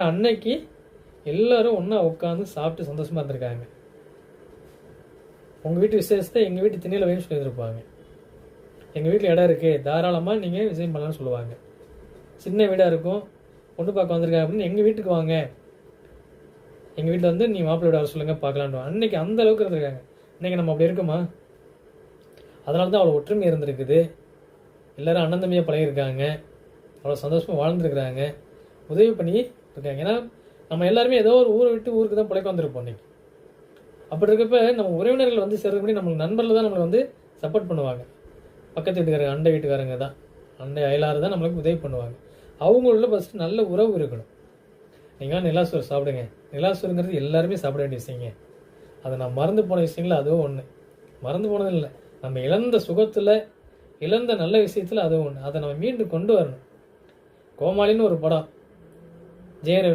அன்னைக்கு எல்லாரும் ஒன்றா உட்காந்து சாப்பிட்டு சந்தோஷமாக இருந்திருக்காங்க. உங்கள் வீட்டு விசேஷத்தை எங்கள் வீட்டு திண்ணையில் வைன்னு சொல்லியிருப்பாங்க. எங்கள் வீட்டில் இடம் இருக்குது, தாராளமாக நீங்கள் விஜயம் பண்ணலான்னு சொல்லுவாங்க. சின்ன வீடாக இருக்கும், பொண்ணு பார்க்க வந்திருக்காங்க அப்படின்னு எங்கள் வீட்டுக்கு வாங்க, எங்கள் வீட்டில் வந்து நீ மாப்பிள்ளை விட வர சொல்லுங்கள் பார்க்கலான்னு. அன்னைக்கு அந்த அளவுக்கு இருந்திருக்காங்க. இன்றைக்கி நம்ம அப்படி இருக்குமா? அதனால தான் அவ்வளோ ஒற்றுமை இருந்திருக்குது. எல்லோரும் அண்ணன் தம்பியாக பழகிருக்காங்க, அவ்வளோ சந்தோஷமாக வாழ்ந்துருக்குறாங்க, உதவி பண்ணி இருக்காங்க. ஏன்னா நம்ம எல்லாருமே ஏதோ ஒரு ஊரை விட்டு ஊருக்கு தான் பிழைக்க வந்திருப்போம். இன்னைக்கு அப்படி இருக்கப்ப நம்ம உறவினர்கள் வந்து சேர்றபடி நம்மளுக்கு நண்பர்கள் தான் நம்மளை வந்து சப்போர்ட் பண்ணுவாங்க. பக்கத்து வீட்டுக்காரங்க, அண்டை வீட்டுக்காரங்க தான், அண்டை அயலாறு தான் நம்மளுக்கு உதவி பண்ணுவாங்க. அவங்களோட ஃபஸ்ட்டு நல்ல உறவு இருக்கணும். நீங்கள் நிலாசோறு சாப்பிடுங்க. நிலாசோறுங்கிறது எல்லாருமே சாப்பிட வேண்டிய விஷயங்க. அதை நான் மறந்து போன விஷயங்கள் அதுவும் ஒன்று. மறந்து போனது இல்லை, நம்ம இழந்த சுகத்தில், இழந்த நல்ல விஷயத்தில் அதுவும் ஒன்று. அதை நம்ம மீண்டும் கொண்டு வரணும். கோமாளின்னு ஒரு படம், ஜெயரவி